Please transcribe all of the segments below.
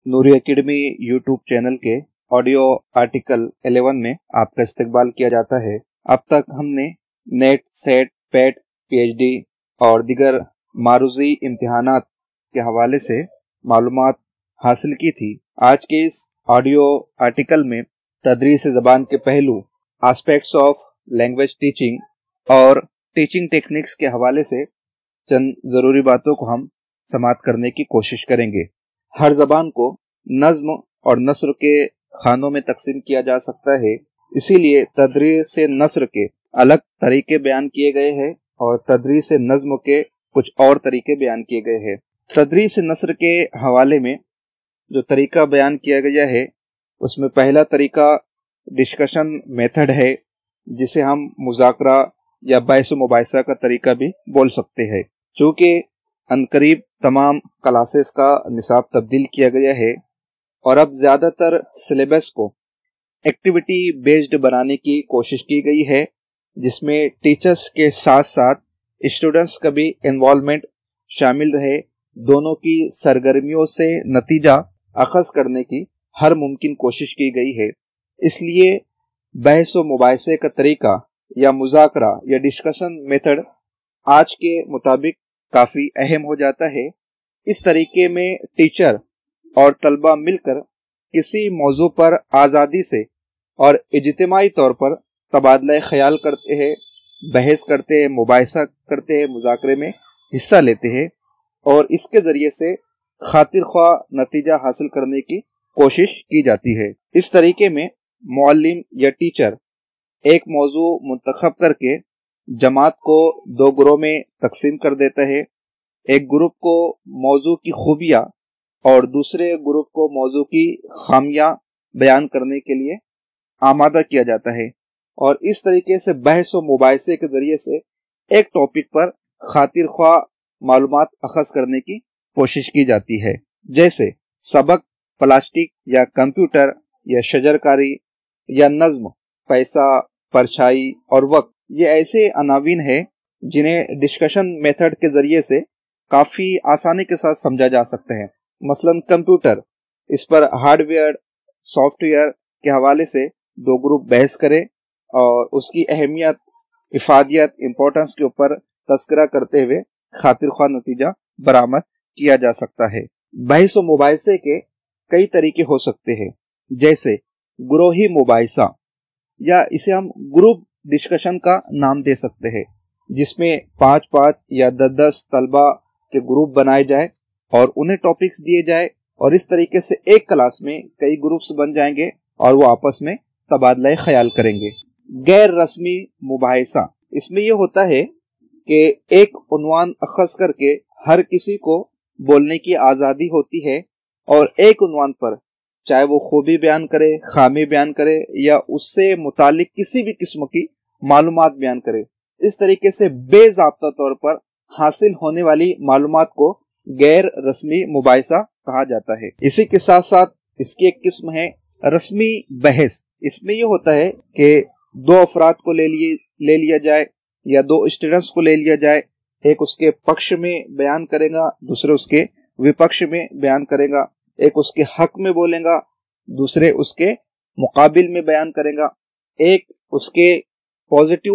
नूरी academy YouTube channel के audio article 11 में आपका इस्तकबाल किया जाता है। अब तक हमने नेट, सेट, पेट, पीएचडी और दीगर मारूजी इम्तिहानात के हवाले से मालूमात हासिल की थी। आज के इस ऑडियो आर्टिकल में तदरीस ज़बान के पहलू, एस्पेक्ट्स ऑफ लैंग्वेज टीचिंग और टीचिंग टेक्निक्स के हवाले से चंद ज़रूरी बातों को हम समाअत करने की कोशिश करेंगे। हर ज़बान को नज़्म और नस्र के खानों में तकसीम किया जा सकता है, इसीलिए तदरीस नस्र के अलग तरीके बयान किए गए हैं और तदरीस नज़्म के कुछ और तरीके बयान किए गए हैं। तदरीस नस्र के हवाले में जो तरीका बयान किया गया है उसमें पहला तरीका डिस्कशन मेथड है, जिसे हम मुज़ाकरा या बहस मुबाहिसा का तरीका भी बोल सकते हैं। चूँकि अनकरीब तमाम क्लासेस का निसाब तब्दील किया गया है और अब ज़्यादातर सिलेबस को एक्टिविटी बेस्ड बनाने की कोशिश की गई है, जिसमें टीचर्स के साथ साथ स्टूडेंट्स का भी इन्वॉल्वमेंट शामिल रहे। दोनों की सरगर्मियों से नतीजा अखज़ करने की हर मुमकिन कोशिश की गई है। इसलिए बहस व मुबाहिसे का तरीका या मुज़ाकरा या डिस्कशन मेथड आज के मुताबिक काफ़ी अहम हो जाता है। इस तरीके में टीचर और तलबा मिलकर किसी मौजू पर आज़ादी से और इज्तिमाई तौर पर तबादला ख्याल करते हैं, बहस करते हैं, मुबाहिसा करते हैं, मुज़ाकरे में हिस्सा लेते हैं और इसके ज़रिए से खातिर ख्वाह नतीजा हासिल करने की कोशिश की जाती है। इस तरीके में मुअल्लिम या टीचर एक मौजू मुंतखब करके जमात को दो ग्रोह में तकसीम कर देता है। एक ग्रुप को मौजू की खूबियाँ और दूसरे ग्रुप को मौजू की खामियाँ बयान करने के लिए आमादा किया जाता है और इस तरीके से बहस व मुबाहिसे के ज़रिए से एक टॉपिक पर खातिर ख्वाह मालूमात अखज़ करने की कोशिश की जाती है। जैसे सबक प्लास्टिक या कंप्यूटर या शजरकारी या नज़्म, पैसा, परछाई और वक्त, ये ऐसे अनावीन है जिन्हें डिस्कशन मेथड के ज़रिए से काफ़ी आसानी के साथ समझा जा सकता है। मसलन कंप्यूटर, इस पर हार्डवेयर सॉफ्टवेयर के हवाले से दो ग्रुप बहस करें और उसकी अहमियत, इफादियत, इम्पोर्टेंस के ऊपर तस्करा करते हुए खातिर ख्वाह नतीजा बरामद किया जा सकता है। बहस व मुबाहिसे के कई तरीके हो सकते हैं, जैसे ग्रोही मुबाहिसा, या इसे हम ग्रुप डिस्कशन का नाम दे सकते हैं, जिसमें 5-5 या 10-10 तलबा के ग्रुप बनाए जाए और उन्हें टॉपिक्स दिए जाए और इस तरीके से एक क्लास में कई ग्रुप्स बन जाएंगे और वो आपस में तबादला ख्याल करेंगे। गैर रस्मी मुबाहिसा, इसमें यह होता है कि एक उन्वान अखज़ करके हर किसी को बोलने की आज़ादी होती है और एक उन्वान पर चाहे वो खूबी बयान करे, खामी बयान करे या उससे मुतालिक किसी भी किस्म की मालूमात बयान करे। इस तरीके से बेज़ाब्ता तौर पर हासिल होने वाली मालूमात को गैर रस्मी मुबाहिसा कहा जाता है। इसी के साथ साथ इसकी एक किस्म है रस्मी बहस। इसमें यह होता है कि दो अफराद को ले लिया जाए या दो स्टूडेंट्स को ले लिया जाए, एक उसके पक्ष में बयान करेगा, दूसरे उसके विपक्ष में बयान करेगा, एक उसके हक में बोलेगा, दूसरे उसके मुकाबिल में बयान करेगा, एक उसके पॉजिटिव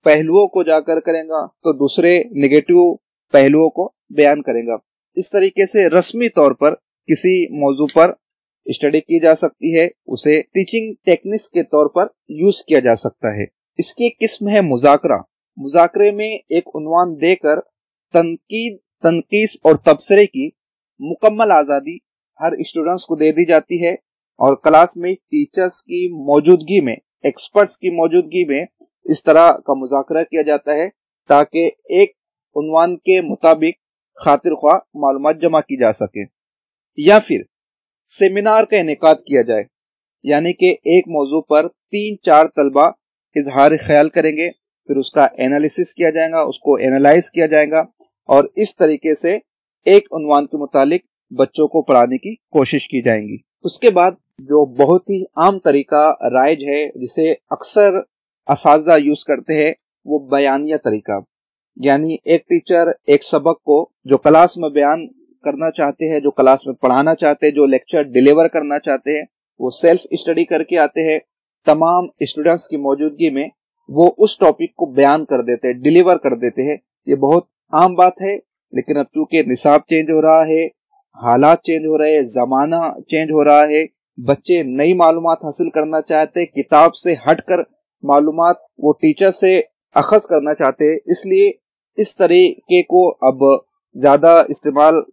पहलुओं को जाकर करेगा तो दूसरे नेगेटिव पहलुओं को बयान करेगा। इस तरीके से रस्मी तौर पर किसी मौजू पर स्टडी की जा सकती है, उसे टीचिंग टेक्निक्स के तौर पर यूज किया जा सकता है। इसकी एक किस्म है मुज़ाकरा। मुज़ाकरे में एक उन्वान देकर तनकीद, तनकीस और तबसरे की मुकम्मल आज़ादी हर स्टूडेंट्स को दे दी जाती है और क्लास में टीचर्स की मौजूदगी में, एक्सपर्ट्स की मौजूदगी में इस तरह का मुज़ाकरा किया जाता है ताकि एक उन्वान के मुताबिक खातिर ख्वाह मालूमात जमा की जा सके। या फिर सेमिनार का इनेकाद किया जाए, यानी कि एक मौजू पर 3-4 तलबा इजहार ख्याल करेंगे, फिर उसका एनालिसिस किया जाएगा, उसको एनालाइज किया जाएगा और इस तरीके से एक उन्वान के मुतालिक बच्चों को पढ़ाने की कोशिश की जाएगी। उसके बाद जो बहुत ही आम तरीका राइज है, जिसे अक्सर असातिज़ा यूज करते हैं, वो बयानिया तरीका। यानी एक टीचर एक सबक को जो क्लास में बयान करना चाहते हैं, जो क्लास में पढ़ाना चाहते हैं, जो लेक्चर डिलीवर करना चाहते हैं, वो सेल्फ स्टडी करके आते हैं। तमाम स्टूडेंट्स की मौजूदगी में वो उस टॉपिक को बयान कर देते हैं, डिलीवर कर देते हैं। ये बहुत आम बात है, लेकिन अब चूंकि निसाब चेंज हो रहा है, हालात चेंज हो रहे हैं, जमाना चेंज हो रहा है, बच्चे नई मालूमात हासिल करना चाहते हैं, किताब से हटकर मालूमात वो टीचर से अखज़ करना चाहते हैं, इसलिए इस तरीके को अब ज्यादा इस्तेमाल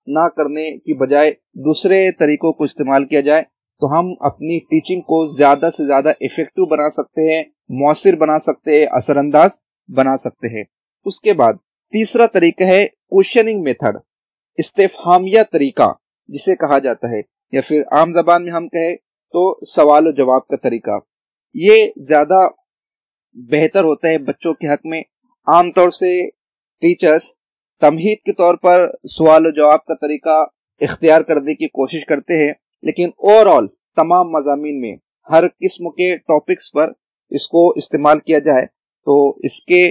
ना करने की बजाय दूसरे तरीकों को इस्तेमाल किया जाए तो हम अपनी टीचिंग को ज्यादा से ज्यादा इफेक्टिव बना सकते हैं, मौसर बना सकते हैं, असरअंदाज बना सकते हैं। उसके बाद तीसरा तरीका है क्वेश्चनिंग मेथड, इस्तेफहामिया तरीका जिसे कहा जाता है, या फिर आम जबान में हम कहें तो सवाल और जवाब का तरीका। ये ज्यादा बेहतर होता है बच्चों के हक में। आमतौर से टीचर्स तमहीद के तौर पर सवाल और जवाब का तरीका इख्तियार करने की कोशिश करते हैं, लेकिन ओवरऑल तमाम मज़ामीन में हर किस्म के टॉपिक्स पर इसको इस्तेमाल किया जाए तो इसके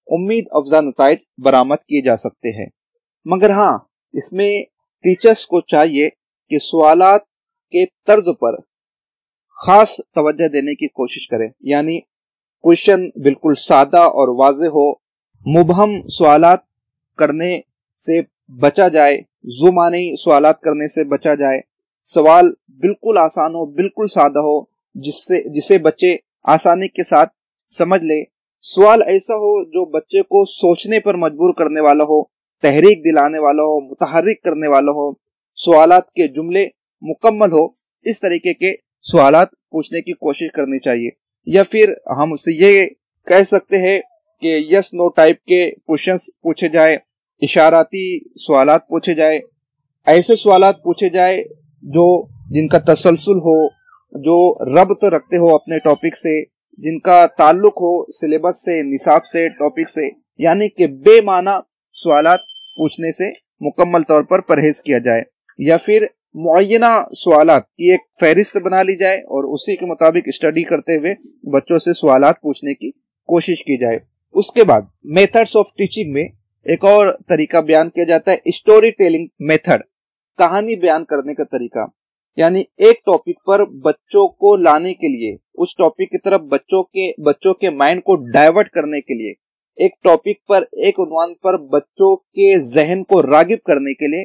उम्मीद अफजा नताइज बरामद किए जा सकते हैं। मगर हाँ, इसमें टीचर्स को चाहिए कि सवालात के तर्ज पर खास तवज्जो देने की कोशिश करें, यानी क्वेश्चन बिल्कुल सादा और वाज़ेह हो, मुबहम सवालात करने से बचा जाए, जुमानी सवालात करने से बचा जाए, सवाल बिल्कुल आसान हो, बिल्कुल सादा हो, जिसे बच्चे आसानी के साथ समझ ले। सवाल ऐसा हो जो बच्चे को सोचने पर मजबूर करने वाला हो, तहरीक दिलाने वाला हो, मुतहर्रिक करने वाला हो, सवालात के जुमले मुकम्मल हो, इस तरीके के सवालात पूछने की कोशिश करनी चाहिए। या फिर हम उससे ये कह सकते हैं कि यस नो टाइप के क्वेश्चंस पूछे जाए, इशाराती सवालात पूछे जाए, ऐसे सवालात पूछे जाए जो जिनका तसलसल हो, जो रब्त रखते हो अपने टॉपिक से, जिनका ताल्लुक हो सिलेबस से, निसाब से, टॉपिक से, यानी कि बेमाना सवालात पूछने से मुकम्मल तौर पर परहेज किया जाए। या फिर मुअय्यना सवालात की एक फहरिस्त बना ली जाए और उसी के मुताबिक स्टडी करते हुए बच्चों से सवालात पूछने की कोशिश की जाए। उसके बाद मेथड्स ऑफ टीचिंग में एक और तरीका बयान किया जाता है, स्टोरी टेलिंग मेथड, कहानी बयान करने का तरीका। यानी एक टॉपिक पर बच्चों को लाने के लिए, उस टॉपिक की तरफ बच्चों के माइंड को डाइवर्ट करने के लिए, एक टॉपिक पर, एक उन्वान पर बच्चों के जहन को रागिब करने के लिए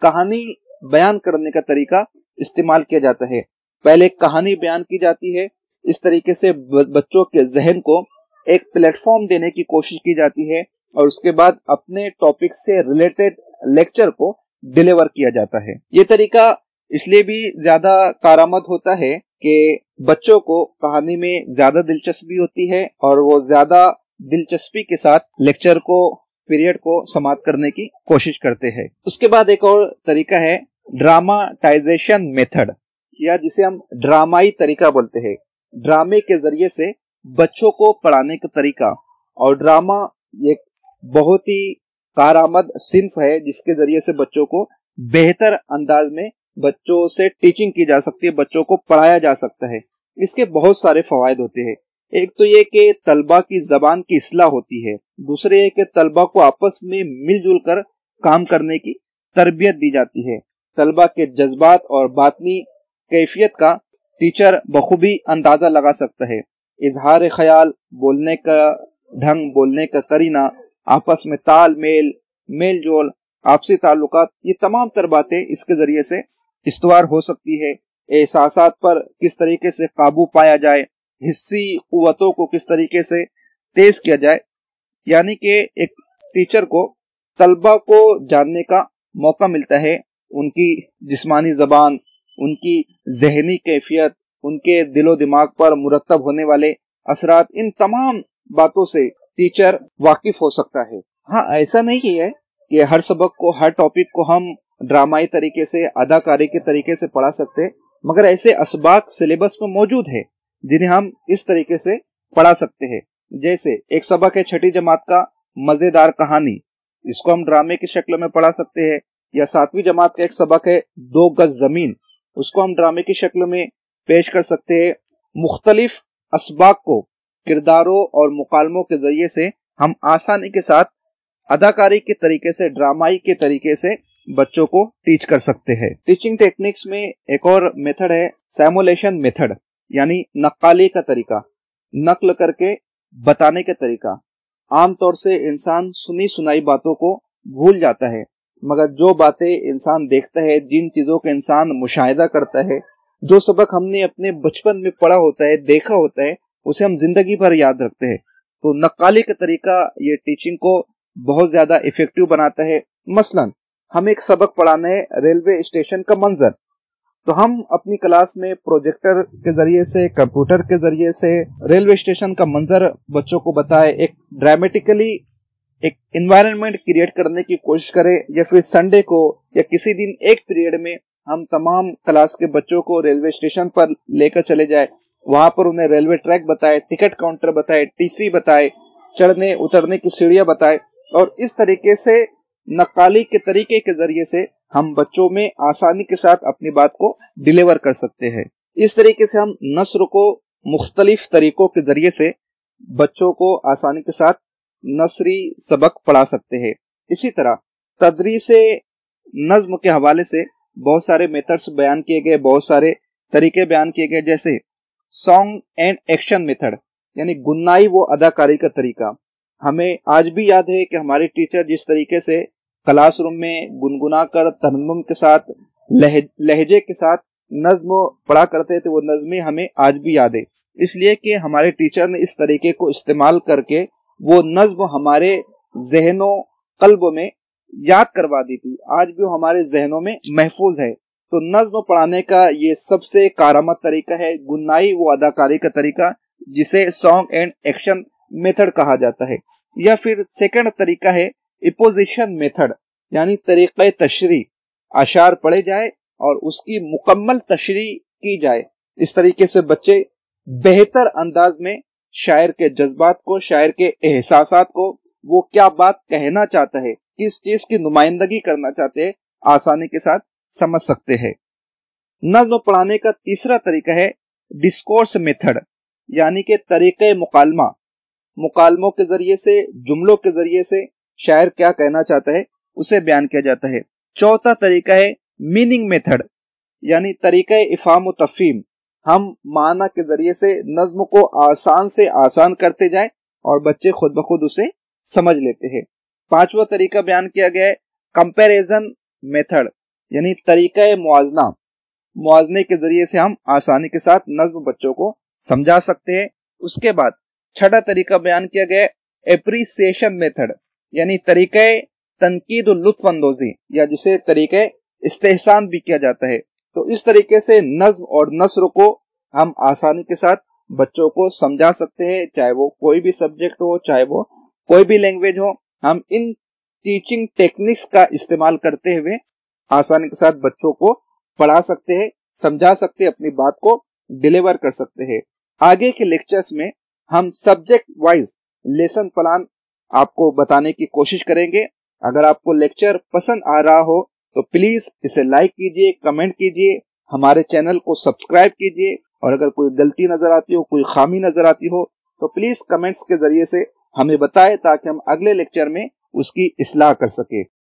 कहानी बयान करने का तरीका इस्तेमाल किया जाता है। पहले कहानी बयान की जाती है, इस तरीके से बच्चों के जहन को एक प्लेटफॉर्म देने की कोशिश की जाती है और उसके बाद अपने टॉपिक से रिलेटेड लेक्चर को डिलीवर किया जाता है। ये तरीका इसलिए भी ज्यादा कारआमद होता है कि बच्चों को कहानी में ज्यादा दिलचस्पी होती है और वो ज्यादा दिलचस्पी के साथ लेक्चर को, पीरियड को समाप्त करने की कोशिश करते हैं। उसके बाद एक और तरीका है ड्रामाटाइजेशन मेथड, या जिसे हम ड्रामाई तरीका बोलते हैं। ड्रामे के जरिए से बच्चों को पढ़ाने का तरीका, और ड्रामा एक बहुत ही कारआमद सिन्फ है जिसके जरिए से बच्चों को बेहतर अंदाज में बच्चों से टीचिंग की जा सकती है, बच्चों को पढ़ाया जा सकता है। इसके बहुत सारे फवायद होते हैं। एक तो ये कि तलबा की जबान की इस्लाह होती है, दूसरे ये कि तलबा को आपस में मिलजुल कर काम करने की तरबियत दी जाती है, तलबा के जज्बात और बातनी कैफियत का टीचर बखूबी अंदाजा लगा सकता है, इजहार ख्याल, बोलने का ढंग, बोलने का करीना, आपस में तालमेल, मेल जोल, आपसी ताल्लुकात, ये तमाम तर बातें इसके जरिए से इस्तवार हो सकती है। एहसासात पर किस तरीके से काबू पाया जाए, हिस्सी कुव्वतों को किस तरीके से तेज किया जाए, यानी कि एक टीचर को तलबा को जानने का मौका मिलता है, उनकी जिस्मानी जबान, उनकी जहनी कैफियत, उनके दिलो दिमाग पर मुरतब होने वाले असरात, इन तमाम बातों से टीचर वाकिफ हो सकता है। हाँ, ऐसा नहीं है कि हर सबक को, हर टॉपिक को हम ड्रामाई तरीके से, अदाकारी के तरीके से पढ़ा सकते, मगर ऐसे असबाक सिलेबस में मौजूद है जिन्हें हम इस तरीके से पढ़ा सकते हैं। जैसे एक सबक है छठी जमात का मजेदार कहानी, इसको हम ड्रामे की शक्ल में पढ़ा सकते हैं। या 7वीं जमात का एक सबक है 2 गज जमीन, उसको हम ड्रामे की शक्ल में पेश कर सकते हैं। मुख्तलिफ असबाक को किरदारों और मुकालमों के जरिए से हम आसानी के साथ अदाकारी के तरीके से, ड्रामाई के तरीके से बच्चों को टीच कर सकते हैं। टीचिंग टेक्निक्स में एक और मेथड है सिमुलेशन मेथड, यानी नक्काली का तरीका, नकल करके बताने का तरीका। आमतौर से इंसान सुनी सुनाई बातों को भूल जाता है, मगर जो बातें इंसान देखता है, जिन चीजों का इंसान मुशाहिदा करता है, जो सबक हमने अपने बचपन में पढ़ा होता है, देखा होता है, उसे हम जिंदगी भर याद रखते हैं। तो नक्काली का तरीका ये टीचिंग को बहुत ज्यादा इफेक्टिव बनाता है। मसलन हम एक सबक पढ़ाना है रेलवे स्टेशन का मंजर, तो हम अपनी क्लास में प्रोजेक्टर के जरिए से, कंप्यूटर के जरिए से रेलवे स्टेशन का मंजर बच्चों को बताए, एक ड्रामेटिकली एक एनवायरनमेंट क्रिएट करने की कोशिश करें, या फिर संडे को या किसी दिन एक पीरियड में हम तमाम क्लास के बच्चों को रेलवे स्टेशन पर लेकर चले जाए, वहां पर उन्हें रेलवे ट्रैक बताए, टिकट काउंटर बताए, टीसी बताए, चढ़ने उतरने की सीढ़ियां बताए, और इस तरीके से नक्काली के तरीके के जरिए से हम बच्चों में आसानी के साथ अपनी बात को डिलीवर कर सकते हैं। इस तरीके से हम नस्र को मुख्तलिफ तरीकों के जरिए से बच्चों को आसानी के साथ नसरी सबक पढ़ा सकते हैं। इसी तरह तदरीसे नज्म के हवाले से बहुत सारे मेथड्स बयान किए गए, बहुत सारे तरीके बयान किए गए, जैसे सॉन्ग एंड एक्शन मेथड, यानी गुन्नाई वो अदाकारी का तरीका। हमें आज भी याद है कि हमारे टीचर जिस तरीके से क्लासरूम में गुनगुना कर तरन्नुम के साथ, लहजे के साथ नज्म पढ़ा करते थे, वो नज्में हमें आज भी याद है, इसलिए कि हमारे टीचर ने इस तरीके को इस्तेमाल करके वो नज्म हमारे जहनों कल्ब में याद करवा दी थी, आज भी हमारे जहनों में महफूज है। तो नज्म पढ़ाने का ये सबसे कारआमद तरीका है, गुन्नाई वो अदाकारी का तरीका, जिसे सॉन्ग एंड एक्शन मेथड कहा जाता है। या फिर सेकंड तरीका है इपोजिशन मेथड, यानी तरीक़े तशरी, अशार पढ़े जाए और उसकी मुकम्मल तशरी की जाए। इस तरीके से बच्चे बेहतर अंदाज में शायर के जज्बात को, शायर के एहसासात को, वो क्या बात कहना चाहता है, किस चीज की नुमाइंदगी करना चाहते हैं, आसानी के साथ समझ सकते हैं। नज्म पढ़ाने का तीसरा तरीका है डिस्कोर्स मेथड, यानी कि तरीके मुकालमा, मुकालमों के जरिए से, जुमलों के जरिए से शायर क्या कहना चाहता है उसे बयान किया जाता है। चौथा तरीका है मीनिंग मेथड, यानी तरीका इफाम व तफहीम, हम माना के जरिए से नज्म को आसान से आसान करते जाएं और बच्चे खुद ब खुद उसे समझ लेते हैं। पांचवा तरीका बयान किया गया है कंपैरिजन मेथड, यानी तरीका मुआजना, मुआजने के जरिए से हम आसानी के साथ नज्म बच्चों को समझा सकते हैं। उसके बाद छठा तरीका बयान किया गया है एप्रिसिएशन मेथड, यानी तरीका तनकीद और लुत्फ अंदोजी, या जिसे तरीका इस्तेहसान भी किया जाता है। तो इस तरीके से नज्म और नस्र को हम आसानी के साथ बच्चों को समझा सकते हैं, चाहे वो कोई भी सब्जेक्ट हो, चाहे वो कोई भी लैंग्वेज हो। हम इन टीचिंग टेक्निक्स का इस्तेमाल करते हुए आसानी के साथ बच्चों को पढ़ा सकते हैं, समझा सकते हैं, अपनी बात को डिलीवर कर सकते हैं। आगे के लेक्चर्स में हम सब्जेक्ट वाइज लेसन प्लान आपको बताने की कोशिश करेंगे। अगर आपको लेक्चर पसंद आ रहा हो तो प्लीज इसे लाइक कीजिए, कमेंट कीजिए, हमारे चैनल को सब्सक्राइब कीजिए, और अगर कोई गलती नजर आती हो, कोई खामी नजर आती हो, तो प्लीज कमेंट्स के जरिए से हमें बताएं, ताकि हम अगले लेक्चर में उसकी इस्लाह कर सके।